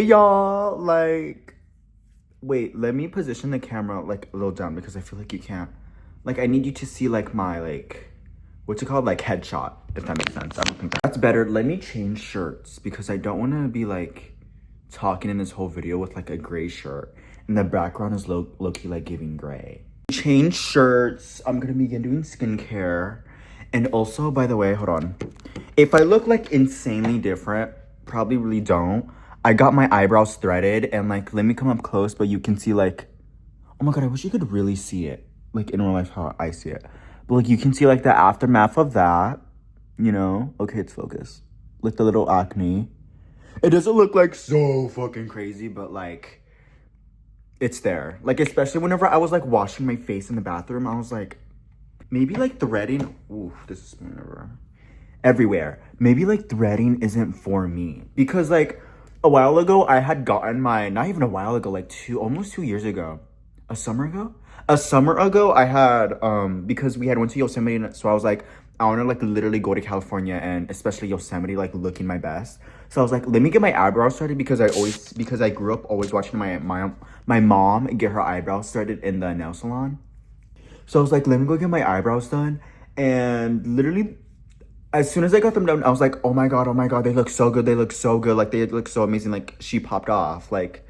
y'all, like, wait, let me position the camera like a little down because I feel like you can't. Like, I need you to see like my like, what's it called? Like headshot, if that makes sense. I don't think that's better. Let me change shirts because I don't want to be like talking in this whole video with like a gray shirt and the background is low-key like giving gray. Change shirts. I'm gonna begin doing skincare. And also, by the way, hold on. If I look like insanely different, probably really don't. I got my eyebrows threaded and like, let me come up close, but you can see like, oh my God, I wish you could really see it. Like in real life, how I see it. But like, you can see like the aftermath of that, you know? Okay, it's focused. Like the little acne. It doesn't look like so fucking crazy, but like, it's there. Like, especially whenever I was like washing my face in the bathroom, I was like, maybe like threading, ooh, this is everywhere. Maybe like threading isn't for me. Because like a while ago, I had gotten my, not even a while ago, like almost 2 years ago. A summer ago, I had, because we had went to Yosemite, so I was like, I want to like literally go to California and especially Yosemite, like looking my best. So I was like, let me get my eyebrows started because I grew up always watching my mom get her eyebrows started in the nail salon. So I was like, let me go get my eyebrows done. And literally, as soon as I got them done, I was like, oh my God, they look so good. They look so good. Like, they look so amazing. Like, she popped off. Like,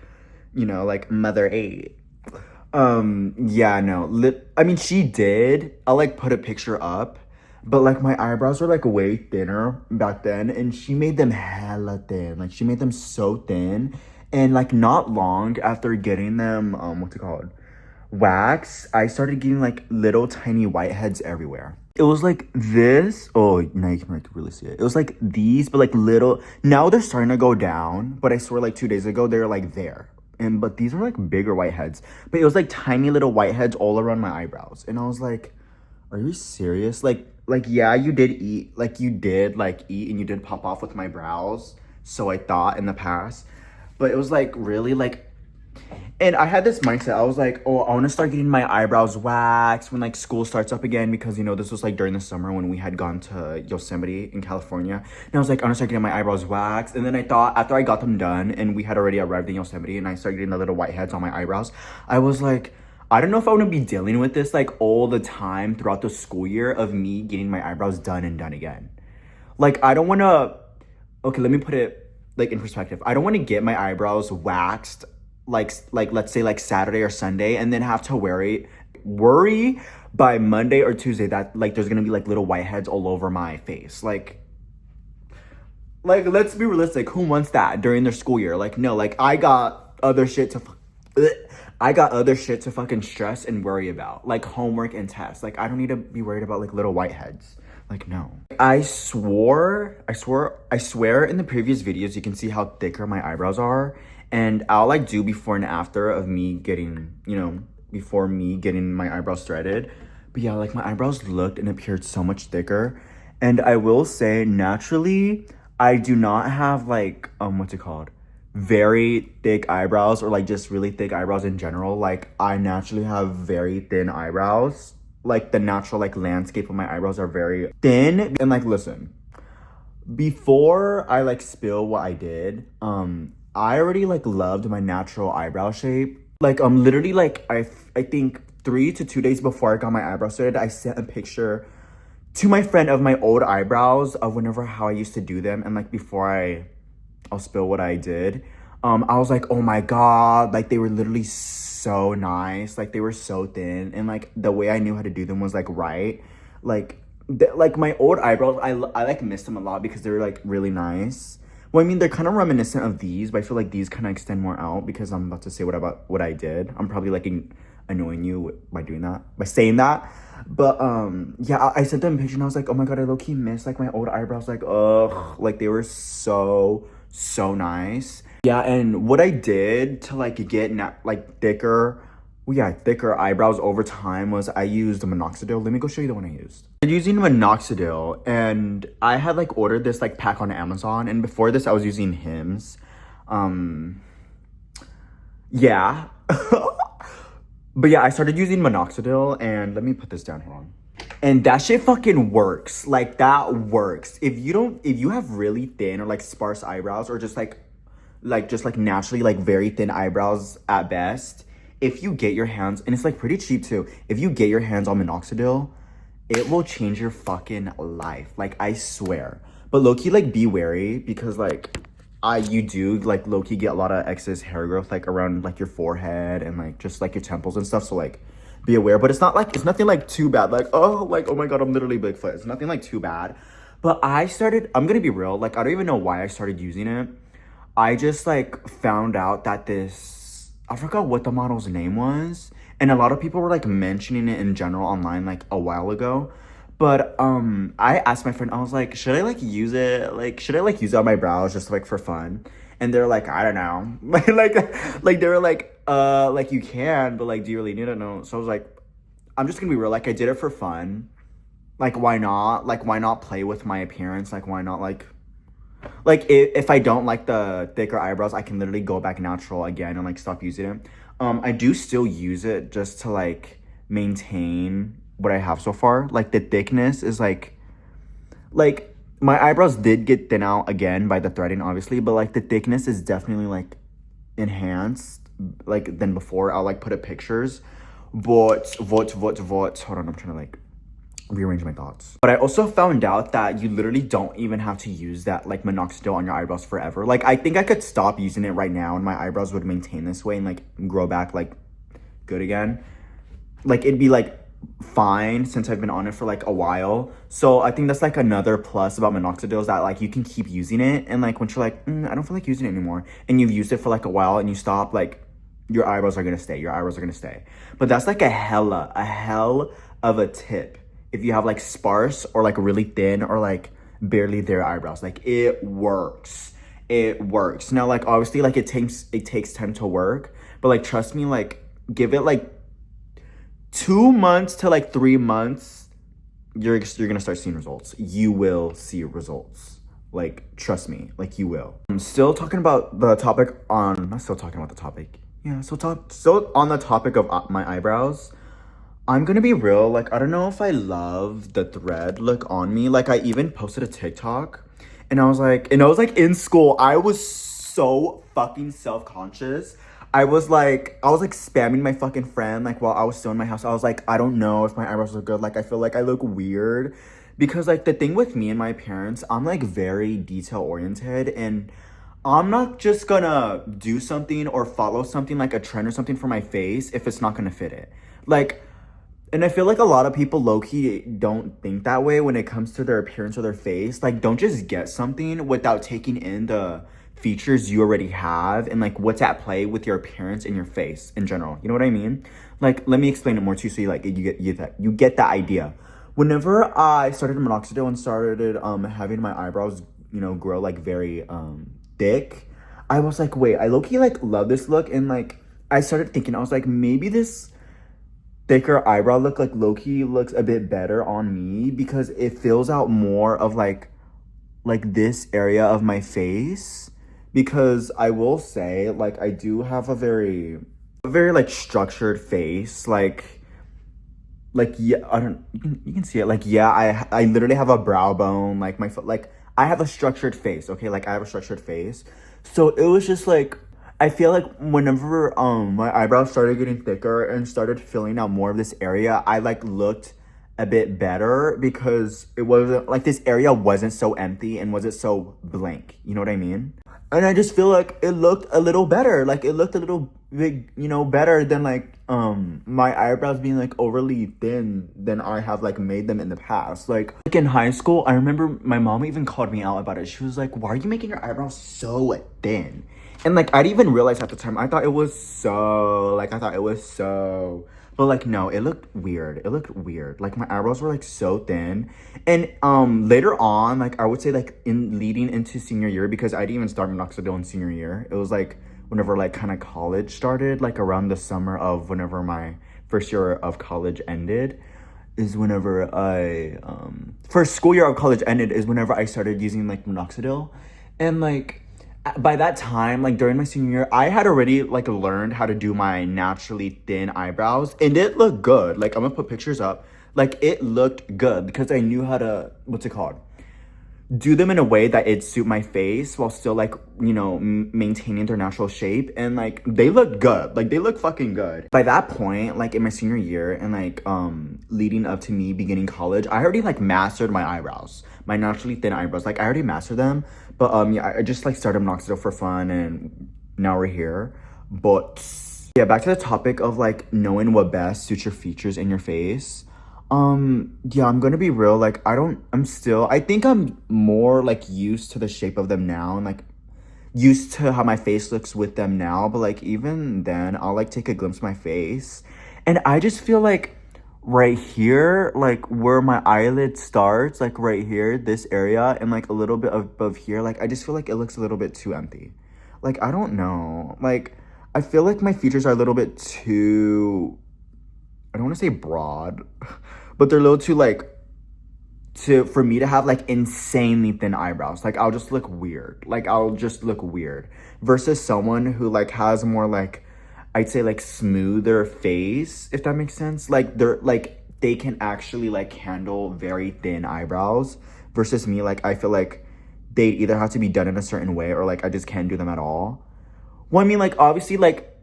you know, like mother ate. Yeah, no. I mean, she did. I'll, like, put a picture up. But, like, my eyebrows were, like, way thinner back then. And she made them hella thin. Like, she made them so thin. And, like, not long after getting them, what's it called? Wax, I started getting like little tiny whiteheads everywhere. It was like this. Oh, now you can like really see it. It was like these, but like little. Now they're starting to go down, but I swear like 2 days ago they were like there. But these are like bigger whiteheads. But it was like tiny little whiteheads all around my eyebrows. And I was like, are you serious? Like yeah, you did eat. Like you did like eat and you did pop off with my brows. So I thought in the past. But it was like really like, and I had this mindset. I was like, oh, I want to start getting my eyebrows waxed when like school starts up again because, you know, this was like during the summer when we had gone to Yosemite in California. And I was like, I want to start getting my eyebrows waxed. And then I thought after I got them done and we had already arrived in Yosemite and I started getting the little whiteheads on my eyebrows, I was like, I don't know if I want to be dealing with this like all the time throughout the school year of me getting my eyebrows done and done again. Like, I don't want to, okay, let me put it like in perspective. I don't want to get my eyebrows waxed like let's say like Saturday or Sunday and then have to worry by Monday or Tuesday that like there's gonna be like little whiteheads all over my face. Like let's be realistic. Who wants that during their school year? Like, no, like I got other shit to fucking stress and worry about, like homework and tests. Like, I don't need to be worried about like little whiteheads. Like, no. I swear in the previous videos you can see how thicker my eyebrows are. And I'll like do before and after of me getting, you know, before me getting my eyebrows threaded. But yeah, like my eyebrows looked and appeared so much thicker. And I will say naturally, I do not have like, what's it called? Very thick eyebrows or like just really thick eyebrows in general. Like I naturally have very thin eyebrows. Like the natural like landscape of my eyebrows are very thin. And like, listen, before I like spill what I did, I already like loved my natural eyebrow shape. Like literally like I think 3 to 2 days before I got my eyebrows started, I sent a picture to my friend of my old eyebrows of whenever how I used to do them. And like before I'll spill what I did, I was like, oh my God, like they were literally so nice. Like they were so thin. And like the way I knew how to do them was like right. Like my old eyebrows, I like miss them a lot because they were like really nice. Well, I mean, they're kind of reminiscent of these, but I feel like these kind of extend more out because I'm about to say what I did. I'm probably like annoying you by doing that, by saying that. But yeah, I sent them a picture and I was like, oh my God, I low-key miss like my old eyebrows. Like, ugh, like they were so nice. Yeah, and what I did to like get like thicker eyebrows over time was I used minoxidil. Let me go show you the one I used. I'm using minoxidil and I had like ordered this like pack on Amazon, and before this I was using Hims. Yeah. But yeah, I started using minoxidil and let me put this down, hold on. And that shit fucking works. Like that works. If you have really thin or like sparse eyebrows or just like like just like naturally like very thin eyebrows at best, if you get your hands, and it's like pretty cheap too, if you get your hands on minoxidil, it will change your fucking life. Like, I swear. But low-key, like, be wary because, like, you do, like, low-key get a lot of excess hair growth, like, around, like, your forehead and, like, just, like, your temples and stuff. So, like, be aware. But it's not, like, it's nothing, like, too bad. Like, oh my God, I'm literally Bigfoot. It's nothing, like, too bad. But I'm gonna be real. Like, I don't even know why I started using it. I just, like, found out that I forgot what the model's name was. And a lot of people were like mentioning it in general online like a while ago. But I asked my friend, I was like, should I like use it? Like, should I like use it on my brows just like for fun? And they're like, I don't know. like they were like you can, but like do you really need it? No. So I was like, I'm just gonna be real, like I did it for fun. Like why not? Like why not play with my appearance? Like why not like if I don't like the thicker eyebrows, I can literally go back natural again and like stop using it. I do still use it just to like maintain what I have so far. Like the thickness is like my eyebrows did get thin out again by the threading obviously, but like the thickness is definitely like enhanced like than before. I'll like put up pictures. But hold on, I'm trying to like rearrange my thoughts. But I also found out that you literally don't even have to use that like minoxidil on your eyebrows forever. Like I think I could stop using it right now and my eyebrows would maintain this way and like grow back like good again. Like it'd be like fine since I've been on it for like a while. So I think that's like another plus about minoxidil is that like you can keep using it, and like once you're like I don't feel like using it anymore and you've used it for like a while and you stop, like your eyebrows are gonna stay. But that's like a hell of a tip if you have like sparse or like really thin or like barely there eyebrows. Like it works now. Like obviously like it takes time to work, but like trust me, like give it like 2 months to like 3 months, you're gonna start seeing results. You will see results, like trust me, like you will. I'm still talking about the topic on not still talking about the topic yeah still on the topic of my eyebrows. I'm gonna be real, like, I don't know if I love the thread look on me. Like, I even posted a TikTok, and I was like, in school, I was so fucking self-conscious. I was like spamming my fucking friend, like, while I was still in my house. I was like, I don't know if my eyebrows look good. Like, I feel like I look weird. Because, like, the thing with me and my parents, I'm, like, very detail-oriented, and I'm not just gonna do something or follow something, like, a trend or something for my face if it's not gonna fit it. Like, and I feel like a lot of people low-key don't think that way when it comes to their appearance or their face. Like, don't just get something without taking in the features you already have and, like, what's at play with your appearance and your face in general. You know what I mean? Like, let me explain it more to you so you get that idea. Whenever I started minoxidil and started having my eyebrows, you know, grow, like, very thick, I was like, wait, I low-key, like, love this look. And, like, I started thinking, I was like, maybe this thicker eyebrow look like low-key looks a bit better on me because it fills out more of like this area of my face. Because I will say, like, I do have a very like structured face. Like yeah, you can see it. Like, yeah, I literally have a brow bone, like my foot, like I have a structured face. Okay, like I have a structured face. So it was just like, I feel like whenever my eyebrows started getting thicker and started filling out more of this area, I like looked a bit better because it wasn't like this area wasn't so empty and wasn't so blank. You know what I mean? And I just feel like it looked a little better. Like it looked a little bit, you know, better than like my eyebrows being like overly thin than I have like made them in the past. Like in high school, I remember my mom even called me out about it. She was like, "Why are you making your eyebrows so thin?" And, like, I didn't even realize at the time. I thought it was so... But, like, no, it looked weird. Like, my eyebrows were, like, so thin. And later on, like, I would say, like, leading into senior year, because I didn't even start minoxidil in senior year. It was, like, whenever, like, kind of college started, like, around the summer of whenever my first year of college ended, is whenever I... first school year of college ended is whenever I started using, like, minoxidil. And, like... by that time, like during my senior year, I had already like learned how to do my naturally thin eyebrows, and it looked good. Like I'm gonna put pictures up. Like it looked good because I knew how to, what's it called? do them in a way that it suit my face while still like, you know, maintaining their natural shape. And like, they look good. Like, they look fucking good. By that point, like in my senior year and like leading up to me beginning college, I already like mastered my eyebrows, my naturally thin eyebrows. Like, I already mastered them. But yeah, I just like started Minoxidil for fun, and now we're here. But yeah, back to the topic of like knowing what best suits your features in your face. Yeah, I'm gonna be real. Like, I think I'm more like used to the shape of them now, and like used to how my face looks with them now. But like, even then, I'll like take a glimpse of my face, and I just feel like right here, like where my eyelid starts, like right here, this area, and like a little bit above here, like I just feel like it looks a little bit too empty. Like, I don't know. Like, I feel like my features are a little bit too, I don't want to say broad, but they're a little too like, for me to have like insanely thin eyebrows. Like, I'll just look weird. Like, I'll just look weird. Versus someone who like has more like, I'd say like smoother face, if that makes sense. Like, they can actually like handle very thin eyebrows. Versus me, like, I feel like they either have to be done in a certain way or like I just can't do them at all. Well, I mean, like, obviously, like,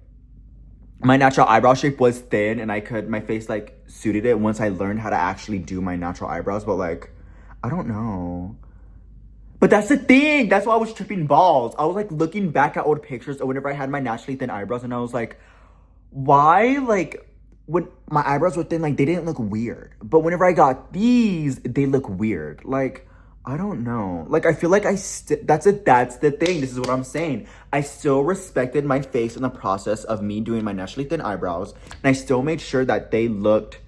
my natural eyebrow shape was thin and my face like suited it once I learned how to actually do my natural eyebrows. But like, I don't know. But that's the thing. That's why I was tripping balls. I was like looking back at old pictures of whenever I had my naturally thin eyebrows, and I was like, why, like, when my eyebrows were thin, like, they didn't look weird. But whenever I got these, they look weird. Like, I don't know. Like, I feel like that's the thing. This is what I'm saying. I still respected my face in the process of me doing my naturally thin eyebrows. And I still made sure that they looked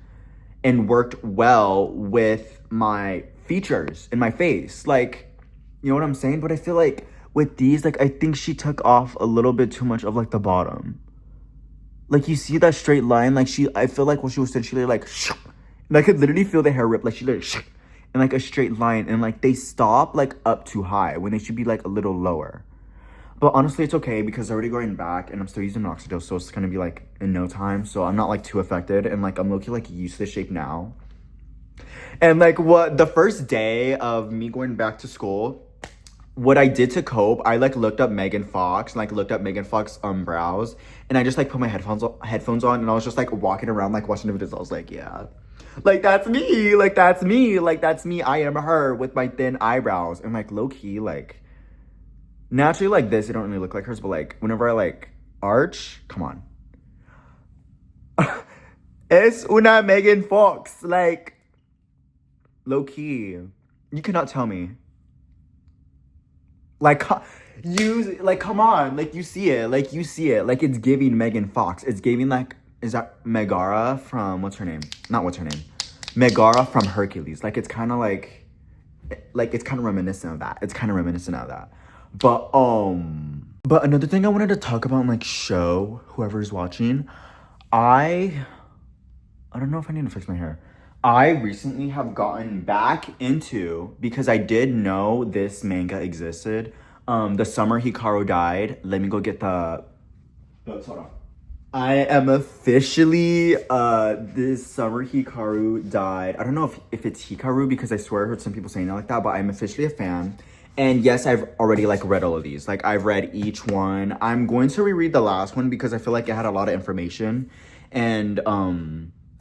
and worked well with my features in my face. Like, you know what I'm saying? But I feel like with these, like, I think she took off a little bit too much of, like, the bottom. Like, you see that straight line? Like, I feel like when she was thin, she like, and I could literally feel the hair rip. Like, she like, in like a straight line, and like they stop like up too high when they should be like a little lower. But honestly, it's okay because I'm already going back and I'm still using minoxidil, so it's gonna be like in no time. So I'm not like too affected, and like I'm low-key like used to the shape now. And like what the first day of me going back to school, what I did to cope, I like looked up Megan Fox and like looked up Megan Fox brows, and I just like put my headphones on, and I was just like walking around like watching the videos. I was like, yeah. Like, that's me. Like, that's me. Like, that's me. I am her with my thin eyebrows. And, like, low-key, like, naturally like this, it don't really look like hers. But, like, whenever I, like, arch, come on. Es una Megan Fox. Like, low-key. You cannot tell me. Like, come on. Like, you see it. Like, you see it. Like, it's giving Megan Fox. It's giving, like, is that Megara from, what's her name? Not what's her name. Megara from Hercules. Like, it's kind of like it's kind of reminiscent of that. It's kind of reminiscent of that. But another thing I wanted to talk about and like show whoever's watching, I don't know if I need to fix my hair. I recently have gotten back into, because I did know this manga existed. The summer Hikaru died. Let me go get the hold on. I am officially, this summer Hikaru died. I don't know if it's Hikaru, because I swear I heard some people saying it like that, but I'm officially a fan. And yes, I've already like read all of these. Like, I've read each one. I'm going to reread the last one because I feel like it had a lot of information. And,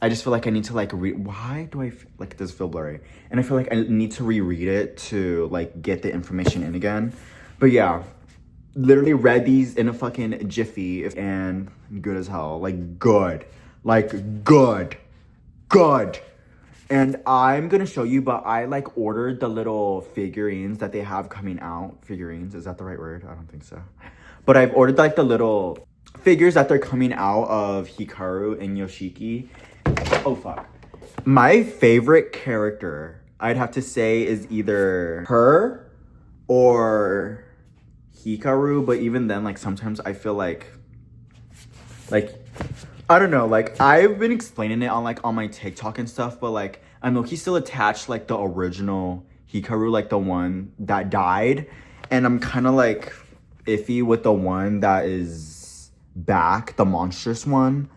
I just feel like I need to like why do I like this feel blurry? And I feel like I need to reread it to like get the information in again. But yeah. Literally read these in a fucking jiffy, and good as hell. Like, good. Like, good. Good. And I'm gonna show you, but I like ordered the little figurines that they have coming out. Figurines, is that the right word? I don't think so. But I've ordered like the little figures that they're coming out of Hikaru and Yoshiki. Oh, fuck. My favorite character, I'd have to say, is either her or Hikaru, but even then, like, sometimes I feel like, I don't know, like, I've been explaining it on, like, on my TikTok and stuff, but, like, I'm low-key still attached, like, the original Hikaru, like, the one that died, and I'm kind of, like, iffy with the one that is back, the monstrous one,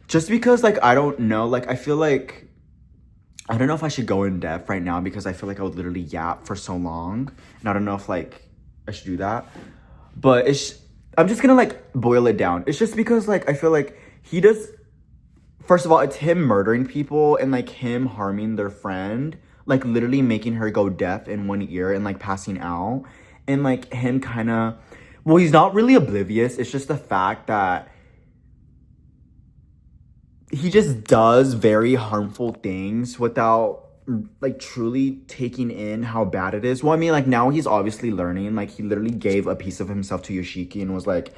just because, like, I don't know, like, I feel like I don't know if I should go in depth right now because I feel like I would literally yap for so long. And I don't know if like I should do that. But I'm just gonna like boil it down. It's just because like I feel like he does, first of all, it's him murdering people and like him harming their friend, like literally making her go deaf in one ear and like passing out. And like him kind of, well, he's not really oblivious. It's just the fact that he just does very harmful things without like truly taking in how bad it is. Well, I mean, like now he's obviously learning. Like he literally gave a piece of himself to Yoshiki and was like,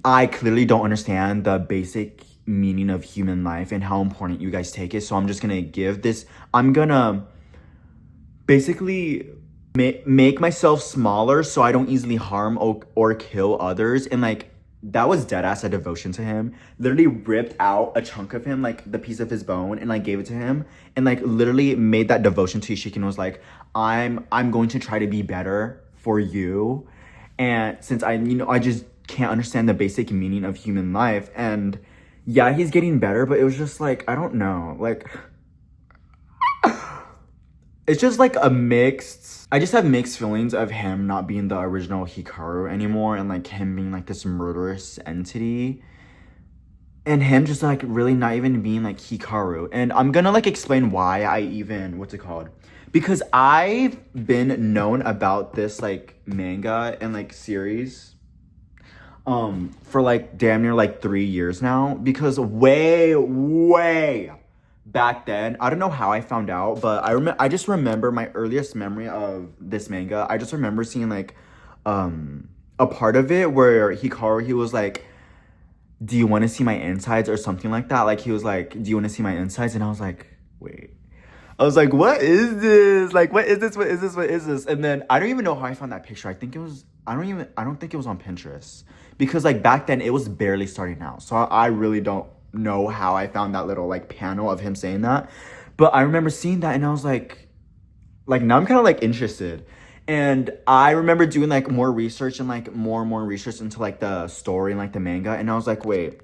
I clearly don't understand the basic meaning of human life and how important you guys take it. So I'm just gonna give this, I'm gonna basically make myself smaller so I don't easily harm or kill others. And like, that was dead ass a devotion to him. Literally ripped out a chunk of him, like the piece of his bone, and like gave it to him, and like literally made that devotion to Yoshiki and was like, I'm going to try to be better for you. And since I just can't understand the basic meaning of human life. And yeah, he's getting better, but it was just like, I don't know, like it's just like I just have mixed feelings of him not being the original Hikaru anymore and like him being like this murderous entity. And him just like really not even being like Hikaru. And I'm gonna like explain why I even, what's it called? Because I've been known about this like manga and like series for like damn near like 3 years now. Because way back then, I don't know how I found out, but I just remember my earliest memory of this manga. I just remember seeing like a part of it where Hikaru, he was like, do you want to see my insides or something like that? Like he was like, do you want to see my insides? And I was like, wait. I was like, what is this? Like, what is this? What is this? What is this? And then I don't even know how I found that picture. I think it was, I don't think it was on Pinterest. Because like back then it was barely starting out. So I really don't know how I found that little like panel of him saying that. But I remember seeing that and I was like now I'm kind of like interested. And I remember doing like more research and like more and more research into like the story and like the manga. And I was like, wait,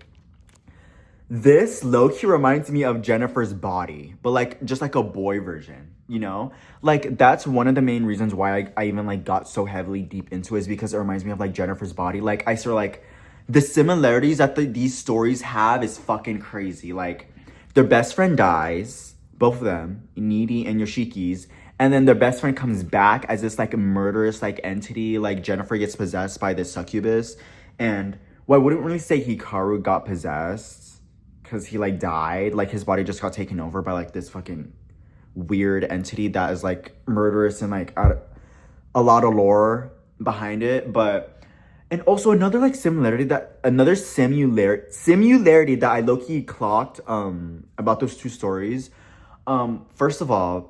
this low-key reminds me of Jennifer's body, but like just like a boy version, you know? Like that's one of the main reasons why I even like got so heavily deep into it, is because it reminds me of like Jennifer's body. Like I swear, like the similarities that these stories have is fucking crazy. Like their best friend dies, both of them, Needy and Yoshiki's, and then their best friend comes back as this like murderous like entity. Like Jennifer gets possessed by this succubus, and well, I wouldn't really say Hikaru got possessed because he like died. Like his body just got taken over by like this fucking weird entity that is like murderous and like a lot of lore behind it. But and also another similarity that I low-key clocked about those two stories. First of all,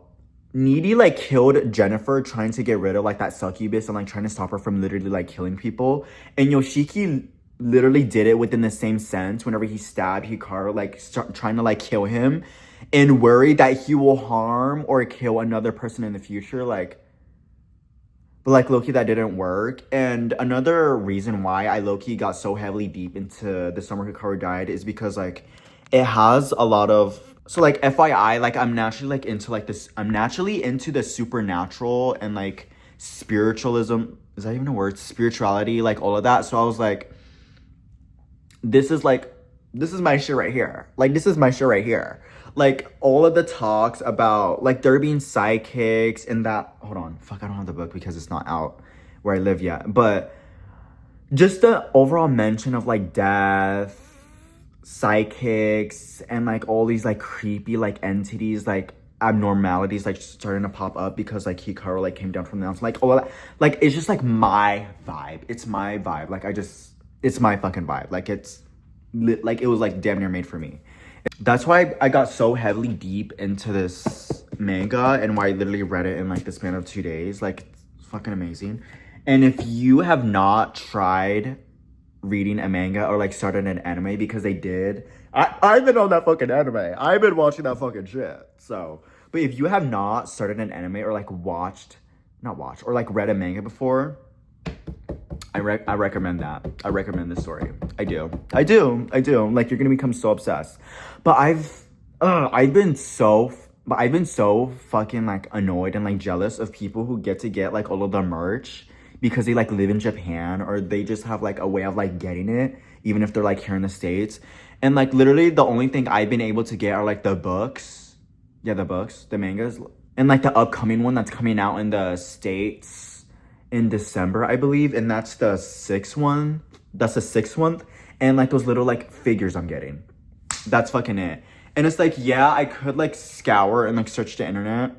Needy like killed Jennifer trying to get rid of like that succubus and like trying to stop her from literally like killing people. And Yoshiki literally did it within the same sense whenever he stabbed Hikaru, like trying to like kill him and worried that he will harm or kill another person in the future. Like, but like low-key that didn't work. And another reason why I low-key got so heavily deep into the summer Hikaru died is because like it has a lot of, so like FYI, like I'm naturally into the supernatural and like spiritualism. Is that even a word? Spirituality, like all of that. So I was like, this is my shit right here. Like this is my shit right here. Like all of the talks about like there being psychics and that, hold on, fuck, I don't have the book because it's not out where I live yet. But just the overall mention of like death, psychics, and like all these like creepy like entities, like abnormalities like starting to pop up because like Hikaru like came down from the mountain, like all that, like it's just like my vibe. It's my vibe. Like it's my fucking vibe. Like it's like it was like damn near made for me. That's why I got so heavily deep into this manga and why I literally read it in like the span of 2 days. Like it's fucking amazing. And if you have not tried reading a manga or like started an anime, because they did, I've been on that fucking anime. I've been watching that fucking shit. So, but if you have not started an anime or like or like read a manga before, I recommend that. I recommend this story. I do. Like you're gonna become so obsessed. But I've been so But I've been so fucking like annoyed and like jealous of people who get to get like all of the merch because they like live in Japan, or they just have like a way of like getting it even if they're like here in the States. And like literally the only thing I've been able to get are like the books. Yeah, the books, the mangas, and like the upcoming one that's coming out in the States in December, I believe, and that's the sixth one. That's the sixth one. And like those little like figures I'm getting. That's fucking it. And it's like, yeah, I could like scour and like search the internet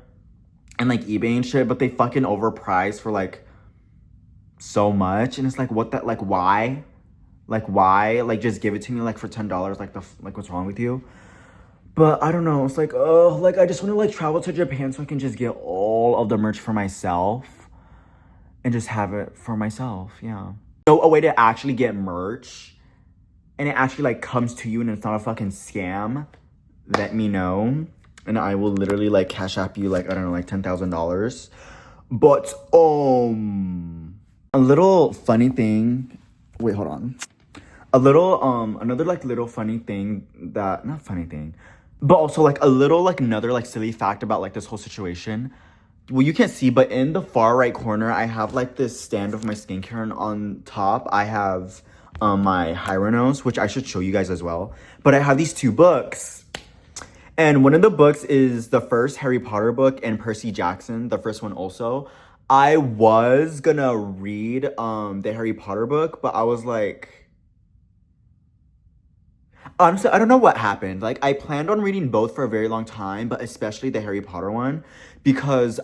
and like eBay and shit, but they fucking overpriced for like so much. And it's like, what that, like, why? Like, why? Like, just give it to me like for $10. Like, what's wrong with you? But I don't know. It's like, oh, like I just want to like travel to Japan so I can just get all of the merch for myself and just have it for myself. Yeah. So a way to actually get merch and it actually like comes to you and it's not a fucking scam, let me know. And I will literally like cash app you like, I don't know, like $10,000. But a little funny thing. Wait, hold on. A little another like little funny thing that, not funny thing, but also like a little like another like silly fact about like this whole situation. Well, you can't see, but in the far right corner, I have like this stand of my skincare, and on top, I have my Hyranos, which I should show you guys as well. But I have these two books. And one of the books is the first Harry Potter book and Percy Jackson, the first one also. I was gonna read the Harry Potter book, but I was like, honestly, I don't know what happened. Like, I planned on reading both for a very long time, but especially the Harry Potter one, because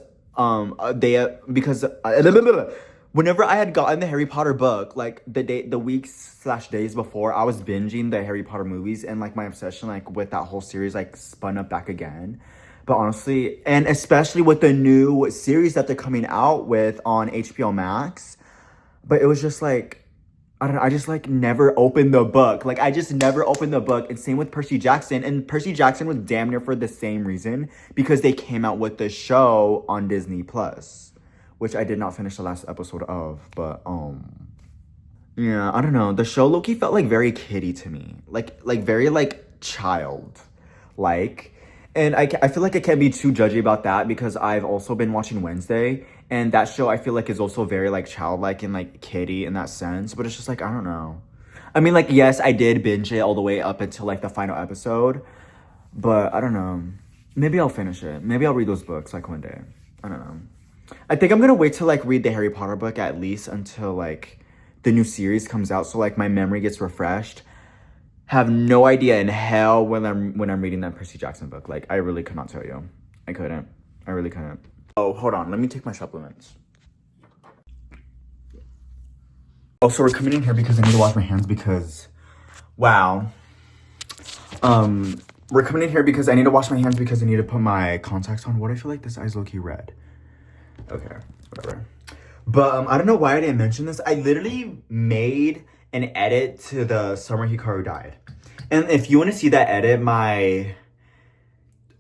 whenever I had gotten the Harry Potter book, like the weeks/days before, I was binging the Harry Potter movies, and like my obsession like with that whole series like spun up back again. But honestly, and especially with the new series that they're coming out with on HBO Max, but it was just like, I don't know, I just like never opened the book. Like I just never opened the book. And same with Percy Jackson. And Percy Jackson was damn near for the same reason, because they came out with the show on Disney Plus, which I did not finish the last episode of. But yeah, I don't know. The show low-key felt like very kiddie to me. Like very like child like. And I feel like I can't be too judgy about that because I've also been watching Wednesday, and that show I feel like is also very like childlike and like kiddie in that sense. But it's just like, I don't know. I mean, like, yes, I did binge it all the way up until like the final episode, but I don't know. Maybe I'll finish it. Maybe I'll read those books like one day. I don't know. I think I'm gonna wait to like read the Harry Potter book at least until like the new series comes out, so like my memory gets refreshed. Have no idea in hell when I'm reading that Percy Jackson book. Like, I really could not tell you. I couldn't. I really couldn't. Oh, hold on. Let me take my supplements. Oh, so we're coming in here because I need to wash my hands because, wow. We're coming in here because I need to wash my hands because I need to put my contacts on. What, I feel like this eye's low-key red. Okay, whatever. But I don't know why I didn't mention this. I literally made an edit to the Summer Hikaru Died. And if you want to see that edit, my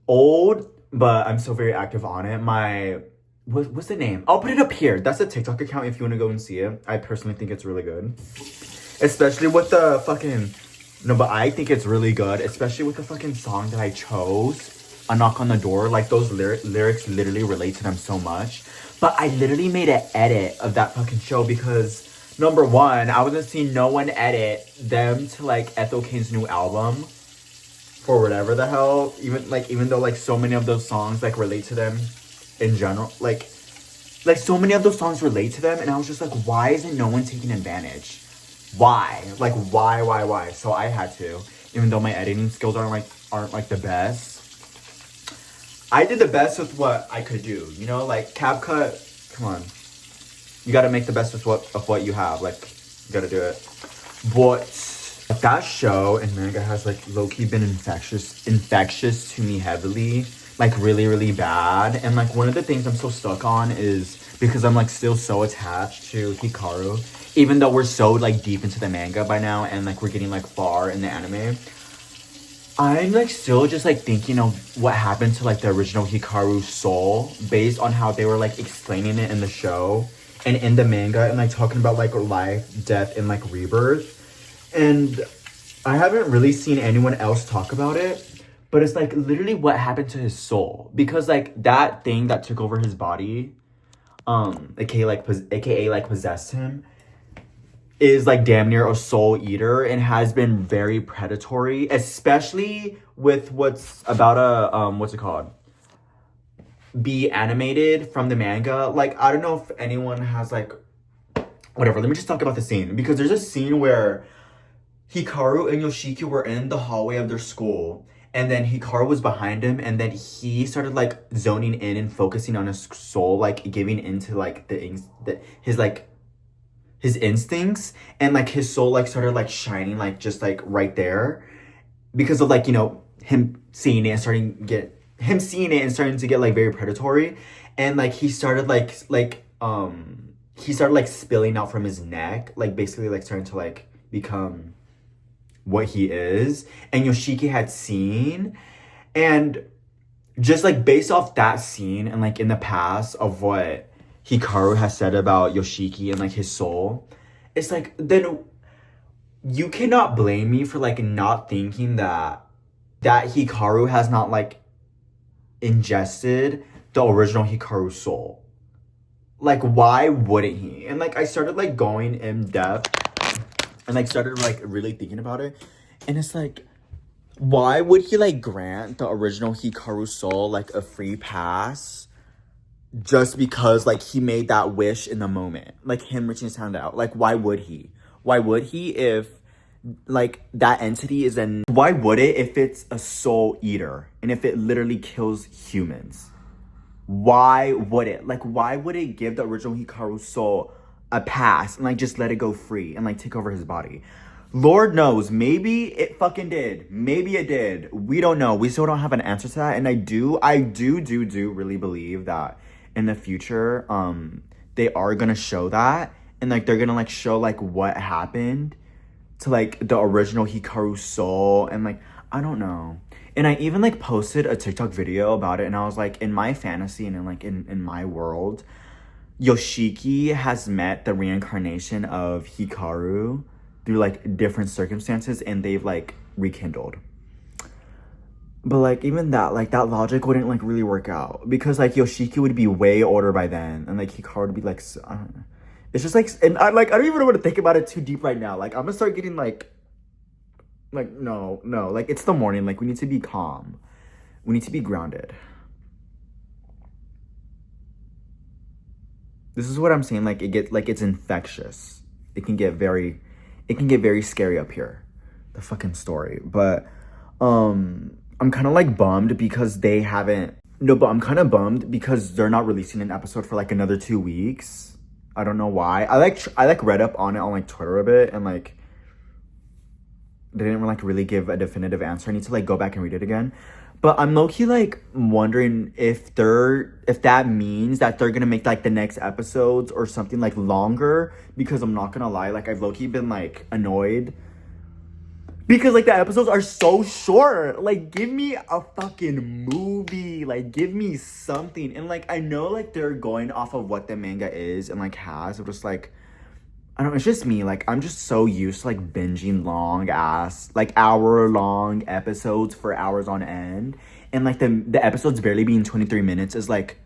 old, but I'm still very active on it, what's the name? I'll put it up here. That's a TikTok account if you want to go and see it. I personally think it's really good. Especially with the fucking, no, but I think it's really good. Especially with the fucking song that I chose, A Knock on the Door. Like, those lyrics literally relate to them so much. But I literally made an edit of that fucking show because, number one, I wasn't seeing no one edit them to like Ethel Cain's new album for whatever the hell. Even though like so many of those songs like relate to them in general, like so many of those songs relate to them, and I was just like, why isn't no one taking advantage? Why? Like why? So I had to, even though my editing skills aren't like the best. I did the best with what I could do, you know, like CapCut. Come on. You gotta make the best of what you have. Like, you gotta do it. But that show and manga has like low-key been infectious to me heavily. Like really, really bad. And like one of the things I'm so stuck on is because I'm like still so attached to Hikaru. Even though we're so like deep into the manga by now and like we're getting like far in the anime, I'm like still just like thinking of what happened to like the original Hikaru's soul based on how they were like explaining it in the show and in the manga, and like talking about like life, death, and like rebirth. And I haven't really seen anyone else talk about it, But it's like literally what happened to his soul, because like that thing that took over his body, aka like possessed him, is like damn near a soul eater and has been very predatory, especially with what's about what's it called, be animated from the manga. Like, I don't know if anyone has like, whatever, let me just talk about the scene, because there's a scene where Hikaru and Yoshiki were in the hallway of their school, and then Hikaru was behind him, and then he started like zoning in and focusing on his soul, like giving into like his instincts, and like his soul like started like shining like just like right there, because of like, you know, him seeing it and starting to get like very predatory, and like he started like spilling out from his neck, like basically like starting to like become what he is. And Yoshiki had seen, and just like based off that scene and like in the past of what Hikaru has said about Yoshiki and like his soul, it's like, then you cannot blame me for like not thinking that Hikaru has not like ingested the original Hikaru soul. Like, why wouldn't he? And like I started like going in depth and like started like really thinking about it, and it's like, why would he like grant the original Hikaru soul like a free pass just because like he made that wish in the moment, like him reaching his hand out? Like, why would he if like that entity is why would it if it's a soul eater and if it literally kills humans? Why would it? Like, why would it give the original Hikaru soul a pass and like just let it go free and like take over his body? Lord knows, maybe it fucking did. Maybe it did. We don't know. We still don't have an answer to that. And I do really believe that in the future, they are gonna show that, and like they're gonna like show like what happened to like the original Hikaru soul, and like I don't know. And I even like posted a TikTok video about it, and I was like, in my fantasy and in my world, Yoshiki has met the reincarnation of Hikaru through like different circumstances, and they've like rekindled. But like even that, like that logic wouldn't like really work out, because like Yoshiki would be way older by then, and like Hikaru would be like, I don't know. It's just like, and I don't even want to think about it too deep right now. Like I'm gonna start getting like no, like it's the morning. Like we need to be calm. We need to be grounded. This is what I'm saying. Like it's infectious. It can get very scary up here. The fucking story. But I'm kind of like bummed because they haven't. No, but I'm kind of bummed because they're not releasing an episode for like another 2 weeks. I don't know why. I like read up on it on like Twitter a bit, and like they didn't like really give a definitive answer. I need to like go back and read it again. But I'm low-key like wondering if that means that they're gonna make like the next episodes or something like longer, because I'm not gonna lie, like I've low-key been like annoyed because like the episodes are so short. Like give me a fucking movie, like give me something. And like I know like they're going off of what the manga is and like has, so just like I don't know, it's just me. Like, I'm just so used to, like, binging long-ass, like, hour-long episodes for hours on end. And, like, the episodes barely being 23 minutes is, like,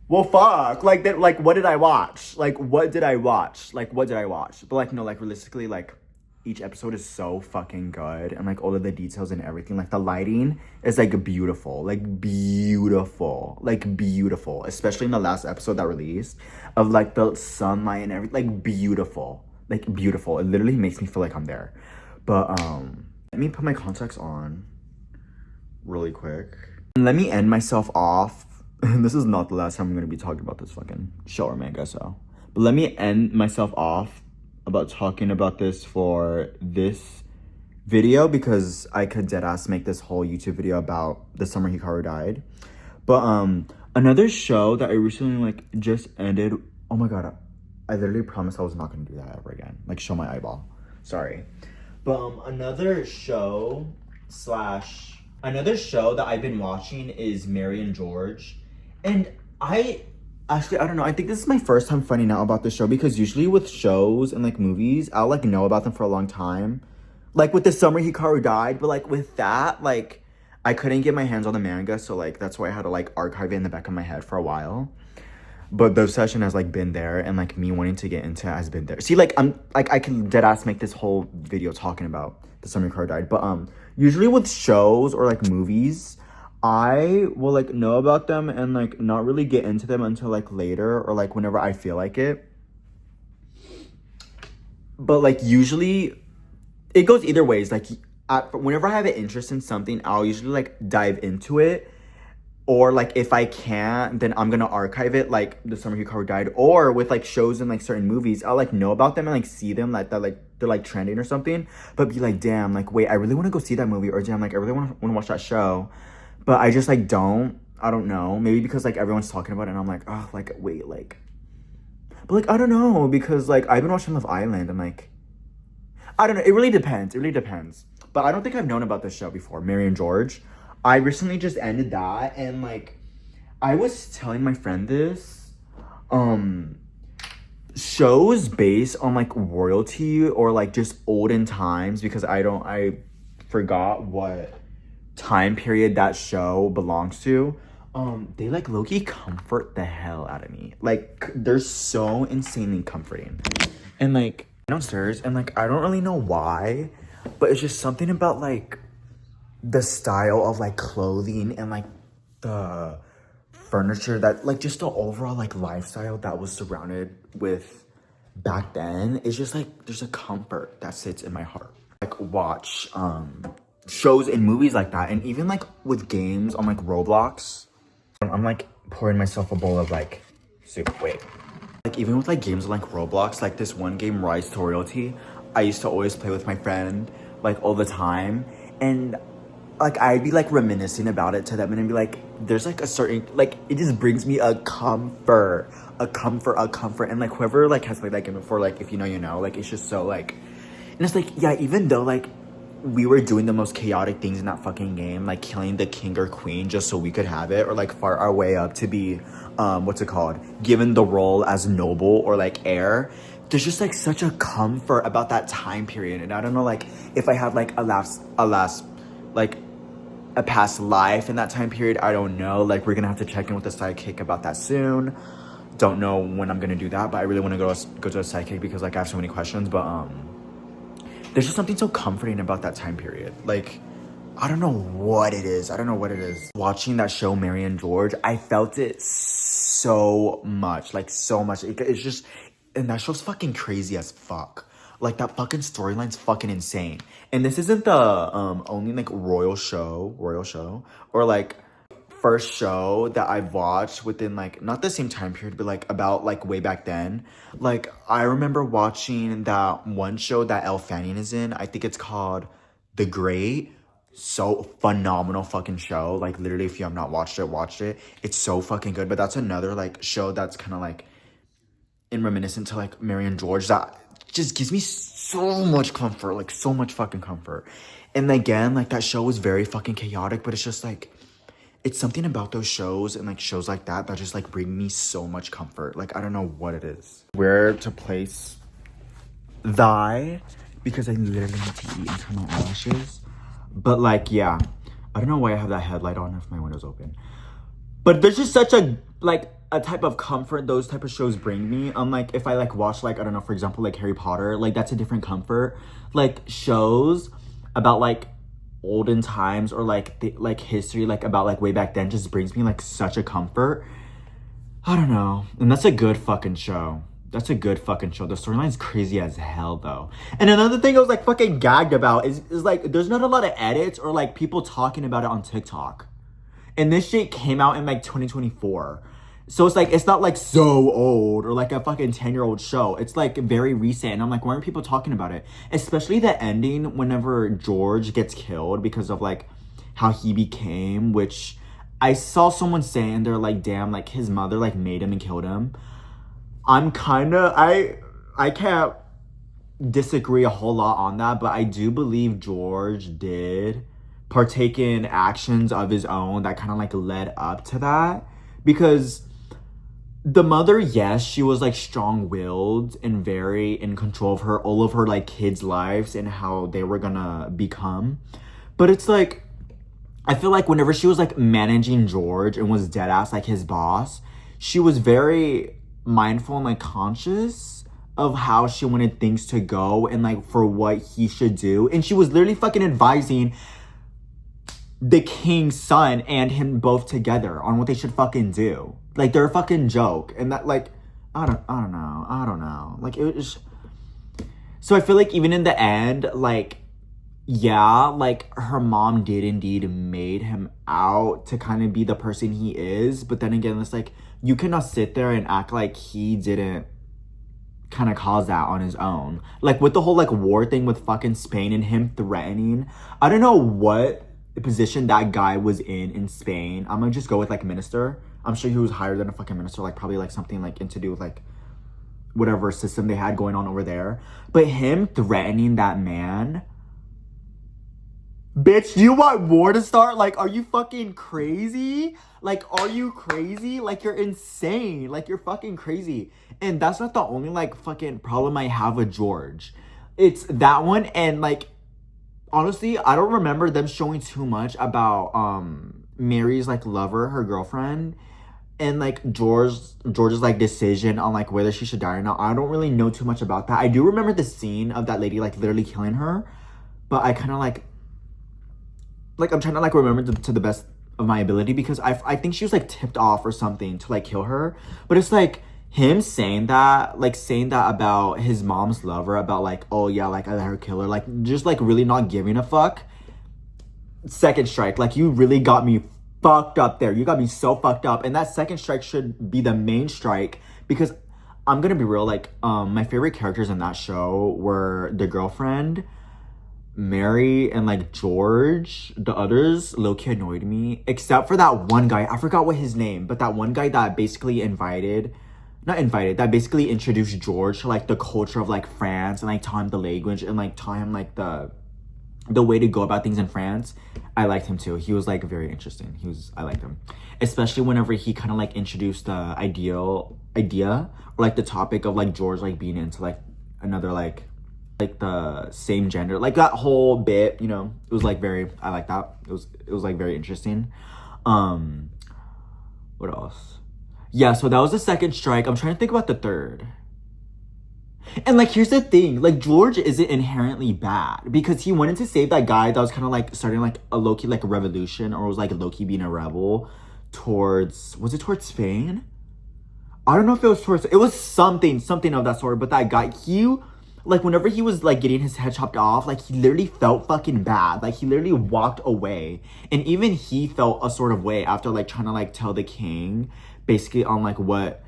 well, fuck. Like, that, like, what did I watch? Like, what did I watch? But, like, no, like, realistically, like, each episode is so fucking good. And, like, all of the details and everything. Like, the lighting is, like, beautiful. Like, beautiful. Especially in the last episode that released. Of like the sunlight and everything, like beautiful. It literally makes me feel like I'm there. But let me put my contacts on really quick. Let me end myself off. This is not the last time I'm gonna be talking about this fucking show or manga, so. But let me end myself off about talking about this for this video, because I could deadass make this whole YouTube video about the summer Hikaru died. But another show that I recently like just ended. Oh my god, I literally promised I was not gonna do that ever again. Like show my eyeball. Sorry. But another show that I've been watching is Mary and George. And I don't know. I think this is my first time finding out about this show, because usually with shows and like movies, I'll like know about them for a long time. Like with the summer Hikaru died, but like with that, like I couldn't get my hands on the manga, so like that's why I had to like archive it in the back of my head for a while. But the obsession has like been there, and like me wanting to get into it has been there. See, like I'm like I can dead ass make this whole video talking about the summer car died. But usually with shows or like movies, I will like know about them and like not really get into them until like later or like whenever I feel like it. But like usually it goes either ways. Like whenever I have an interest in something, I'll usually like dive into it. Or like if I can't, then I'm gonna archive it like the summer he car died. Or with like shows and like certain movies, I'll like know about them and like see them like that, like they're like trending or something. But be like, damn, like wait, I really want to go see that movie. Or damn, like I really want to watch that show. But I just like don't. I don't know. Maybe because like everyone's talking about it and I'm like, oh, like wait, like. But like I don't know, because like I've been watching Love Island and like I don't know. It really depends. It really depends. But I don't think I've known about this show before, Mary and George. I recently just ended that, and like I was telling my friend this, shows based on like royalty or like just olden times, because I forgot what time period that show belongs to. They like low-key comfort the hell out of me. Like they're so insanely comforting. And like downstairs, and like I don't really know why, but it's just something about like the style of like clothing and like the furniture, that like just the overall like lifestyle that was surrounded with back then. It's just like there's a comfort that sits in my heart. Like watch shows and movies like that, and even like with games on like Roblox. I'm like pouring myself a bowl of like soup. Wait. Like even with like games like Roblox, like this one game, Rise to Royalty, I used to always play with my friend like all the time, and like I'd be like reminiscing about it to them, and I'd be like, there's like a certain like it just brings me a comfort, and like whoever like has played that game before, like if you know you know, like it's just so like, and it's like yeah, even though like we were doing the most chaotic things in that fucking game, like killing the king or queen just so we could have it, or like fart our way up to be what's it called, given the role as noble or like heir. There's just like such a comfort about that time period. And I don't know, like if I had like a last like a past life in that time period, I don't know. Like we're gonna have to check in with the sidekick about that soon. Don't know when I'm gonna do that, but I really want to go to a sidekick because like I have so many questions. But there's just something so comforting about that time period. Like I don't know what it is. Watching that show, Mary and George, I felt it so much. Like so much. It's just, and that show's fucking crazy as fuck. Like that fucking storyline's fucking insane. And this isn't the only like royal show or like first show that I've watched within like not the same time period, but like about like way back then. Like I remember watching that one show that Elle Fanning is in. I think it's called The Great. So phenomenal fucking show. Like literally, if you have not watched it, watch it. It's so fucking good. But that's another like show that's kind of like in reminiscent to like Mary and George, that just gives me so much comfort, like so much fucking comfort. And again, like that show was very fucking chaotic, but it's just like it's something about those shows and like shows like that that just like bring me so much comfort. Like I don't know what it is. Where to place thy, because I literally need to eat until my eyelashes. But like yeah, I don't know why I have that headlight on if my window's open. But there's just such a like a type of comfort those type of shows bring me. Like if I like watch like I don't know, for example, like Harry Potter, like that's a different comfort. Like shows about like olden times or like the, like history, like about like way back then, just brings me like such a comfort. I don't know. And that's a good fucking show. The storyline's crazy as hell though. And another thing I was like fucking gagged about is like there's not a lot of edits or like people talking about it on TikTok. And this shit came out in like 2024. So it's like, it's not like so old or like a fucking 10-year-old show. It's like very recent. And I'm like, why aren't people talking about it? Especially the ending whenever George gets killed because of like how he became, which I saw someone saying they're like, damn, like his mother like made him and killed him. I'm kind of, I can't disagree a whole lot on that, but I do believe George did partake in actions of his own that kind of like led up to that. Because the mother, yes, she was like strong-willed and very in control of all of her like kids' lives and how they were gonna become. But it's like I feel like whenever she was like managing George and was dead ass like his boss, she was very mindful and like conscious of how she wanted things to go and like for what he should do. And she was literally fucking advising the king's son and him both together on what they should fucking do. Like they're a fucking joke. And that like I don't know. Like it was. So I feel like even in the end, like, yeah, like her mom did indeed made him out to kind of be the person he is. But then again, it's like you cannot sit there and act like he didn't kind of cause that on his own. Like with the whole like war thing with fucking Spain and him threatening. I don't know what position that guy was in Spain. I'm gonna just go with like minister. I'm sure he was higher than a fucking minister, like probably like something like to do with like whatever system they had going on over there. But him threatening that man, bitch, you want war to start? Like, are you fucking crazy? Like, are you crazy? Like, you're insane. Like, you're fucking crazy. And that's not the only like fucking problem I have with George. It's that one and like honestly, I don't remember them showing too much about Mary's like lover, her girlfriend, and like George's like decision on like whether she should die or not. I don't really know too much about that. I do remember the scene of that lady like literally killing her, but I kind of like I'm trying to like remember to the best of my ability because I think she was like tipped off or something to like kill her. But it's like him saying that about his mom's lover, about like, oh yeah, like I let her kill her, like just like really not giving a fuck. Second strike, like you really got me fucked up there. You got me so fucked up. And that second strike should be the main strike because I'm gonna be real, like my favorite characters in that show were the girlfriend, Mary, and like George. The others low-key annoyed me, except for that one guy. I forgot what his name, but that one guy that basically that basically introduced George to like the culture of like France and like taught him the language and like taught him like the way to go about things in France. I liked him too. He was like very interesting. I liked him, especially whenever he kind of like introduced the idea or like the topic of like George like being into like another like the same gender, like that whole bit, you know. It was like very, I like that. It was like very interesting. What else? Yeah, so that was the second strike. I'm trying to think about the third. And like here's the thing, like George isn't inherently bad because he wanted to save that guy that was kind of like starting like a low-key like a revolution, or was like low-key being a rebel towards Spain? I don't know if it was something of that sort. But that guy, he like whenever he was like getting his head chopped off, like he literally felt fucking bad. Like he literally walked away, and even he felt a sort of way after like trying to like tell the king basically on like what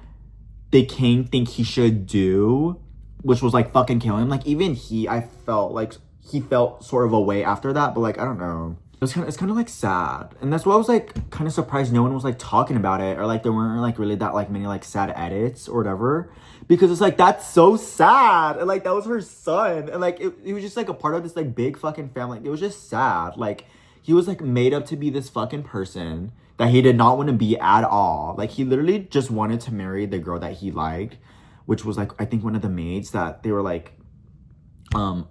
the king think he should do, which was like fucking kill him. Like even I felt like he felt sort of a way after that. But like I don't know, it's kind of like sad. And that's why I was like kind of surprised no one was like talking about it, or like there weren't like really that like many like sad edits or whatever, because it's like that's so sad. And like that was her son, and like it was just like a part of this like big fucking family. It was just sad. Like he was like made up to be this fucking person that he did not want to be at all. Like he literally just wanted to marry the girl that he liked, which was like I think one of the maids that they were like a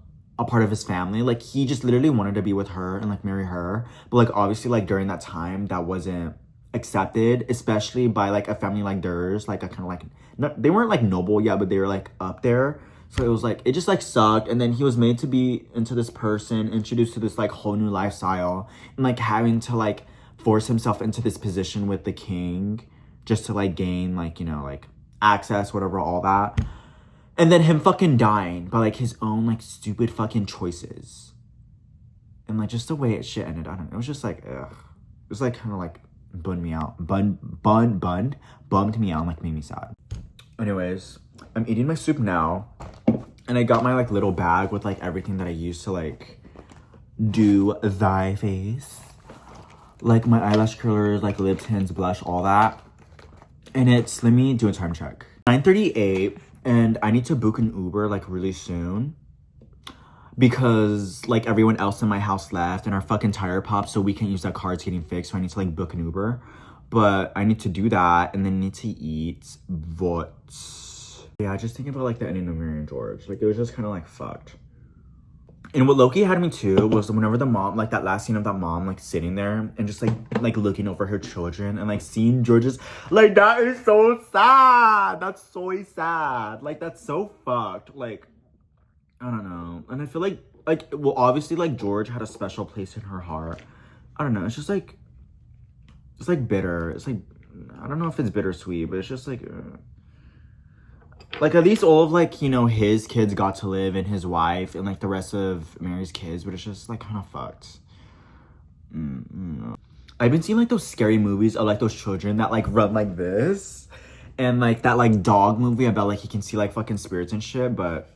part of his family. Like he just literally wanted to be with her and like marry her. But like obviously like during that time that wasn't accepted, especially by like a family like theirs, like a kind of like they weren't like noble yet, but they were like up there. So it was like it just like sucked. And then he was made to be into this person, introduced to this like whole new lifestyle, and like having to like force himself into this position with the king just to like gain like, you know, like access, whatever, all that. And then him fucking dying by like his own like stupid fucking choices. And like just the way shit ended, I don't know. It was just like, ugh. It was like kind of like bummed me out, like made me sad. Anyways, I'm eating my soup now, and I got my like little bag with like everything that I used to like do thy face, like my eyelash curlers, like lip tints, blush, all that. And it's, let me do a time check, 9:38, and I need to book an Uber like really soon because like everyone else in my house left and our fucking tire popped, so we can't use that car. It's getting fixed, so I need to like book an Uber. But I need to do that, and then need to eat. But yeah, just thinking about like the ending of Mary and George, like it was just kind of like fucked. And what Loki had me too was whenever the mom, like that last scene of that mom, like sitting there and just like looking over her children and like seeing George's, like that is so sad. That's so sad. Like that's so fucked. Like I don't know. And I feel like well, obviously like George had a special place in her heart. I don't know. It's just like it's like bitter. It's like I don't know if it's bittersweet, but it's just like at least all of like, you know, his kids got to live and his wife and like the rest of Mary's kids, but it's just like kind of fucked. I've been seeing like those scary movies of like those children that like run like this, and like that like dog movie about like he can see like fucking spirits and shit, but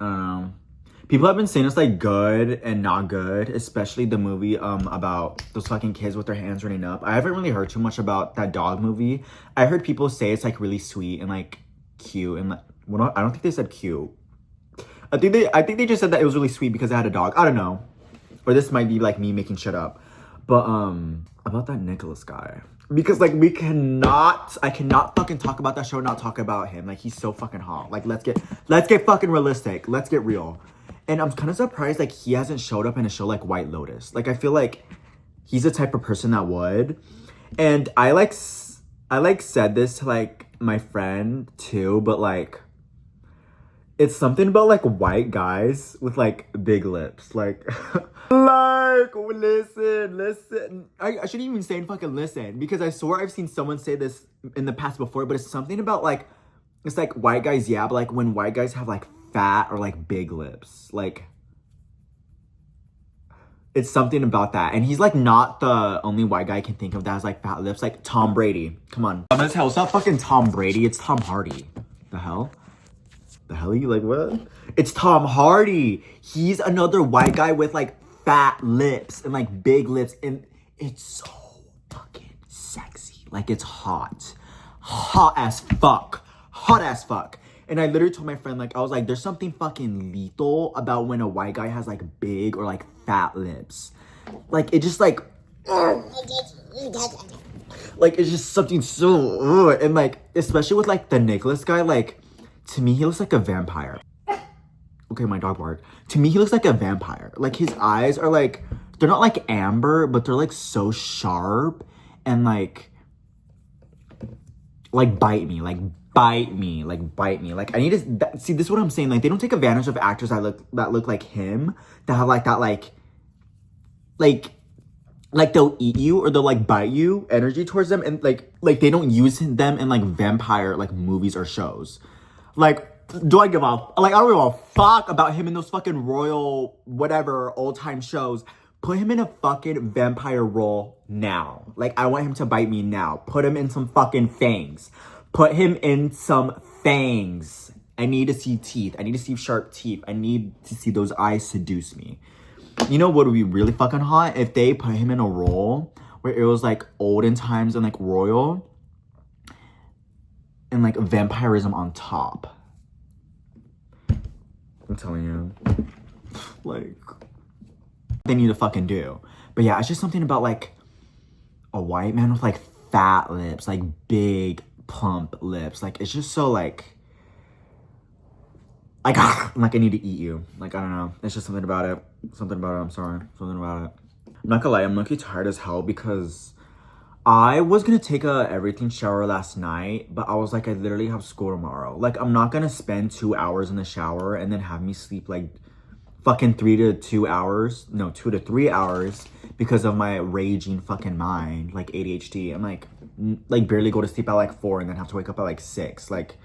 I don't know. People have been saying it's like good and not good, especially the movie about those fucking kids with their hands running up. I haven't really heard too much about that dog movie. I heard people say it's like really sweet and like cute and like well, I don't think they said cute. I think they just said that it was really sweet because it had a dog. I don't know. Or this might be like me making shit up. But about that Nicholas guy. Because like I cannot fucking talk about that show and not talk about him. Like he's so fucking hot. Like let's get fucking realistic. Let's get real. And I'm kind of surprised like he hasn't showed up in a show like White Lotus. Like I feel like he's the type of person that would. And I said this to like my friend too, but like it's something about like white guys with like big lips. Like like listen. I shouldn't even say fucking listen because I swear I've seen someone say this in the past before, but it's something about like it's like white guys, yeah, but like when white guys have like fat or like big lips, like it's something about that. And he's like not the only white guy I can think of that has like fat lips. Like Tom Brady, come on, I'm gonna tell it's not fucking Tom Brady, it's Tom Hardy. The hell you like what? It's Tom Hardy. He's another white guy with like fat lips and like big lips, and it's so fucking sexy. Like it's hot as fuck. And I literally told my friend, like, I was like, there's something fucking lethal about when a white guy has like big or like fat lips. Like it just like it's just something so and like especially with like the Nicholas guy, like to me he looks like a vampire. Okay, my dog barked. To me he looks like a vampire. Like his eyes are like they're not like amber, but they're like so sharp and like bite me. Like I need to see, this is what I'm saying. Like they don't take advantage of actors that look like him, that have like that like they'll eat you or they'll like bite you energy towards them, and like they don't use them in like vampire like movies or shows. Like do I give a like I don't give a fuck about him in those fucking royal whatever old time shows. Put him in a fucking vampire role now. Like I want him to bite me now. Put him in some fucking fangs. Put him in some fangs. I need to see teeth. I need to see sharp teeth. I need to see those eyes seduce me. You know what would be really fucking hot? If they put him in a role where it was like olden times and like royal and like vampirism on top. I'm telling you. Like, they need to fucking do. But yeah, it's just something about like a white man with like fat lips, like big plump lips. Like it's just so like I need to eat you. Like I don't know. It's just something about it. I'm sorry. Something about it. I'm not gonna lie, I'm looking tired as hell because I was gonna take a everything shower last night, but I was like, I literally have school tomorrow. Like I'm not gonna spend 2 hours in the shower and then have me sleep like fucking 2 to 3 hours because of my raging fucking mind, like ADHD. I'm like barely go to sleep at like 4 and then have to wake up at like 6. Like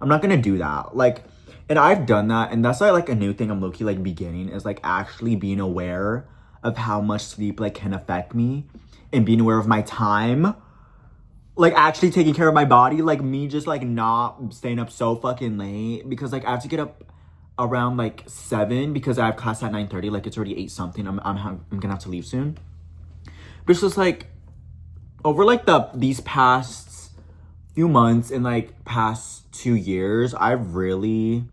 I'm not gonna do that. Like, and I've done that, and that's like a new thing I'm low-key like beginning, is like actually being aware of how much sleep like can affect me and being aware of my time, like actually taking care of my body. Like me just like not staying up so fucking late because like I have to get up around like 7 because I have class at 9:30. Like it's already 8 something. I'm gonna have to leave soon. But it's just like over like these past few months and like past 2 years, I've really,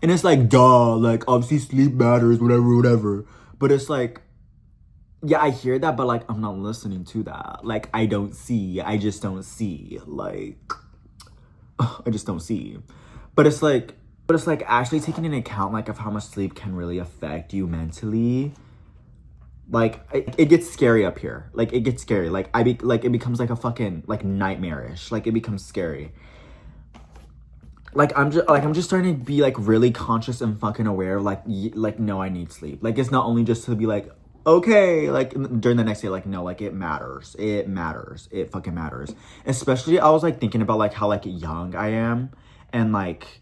and it's like duh, like obviously sleep matters, whatever. But it's like, yeah, I hear that, but like I'm not listening to that. Like I just don't see. Like I just don't see. But it's like But it's like actually taking into account like of how much sleep can really affect you mentally. Like it gets scary up here. Like it gets scary. Like it becomes like a fucking like nightmarish. Like it becomes scary. Like I'm just starting to be like really conscious and fucking aware of like no, I need sleep. Like it's not only just to be like okay, like during the next day, like no, like it matters. It matters. It fucking matters. Especially I was like thinking about like how like young I am and like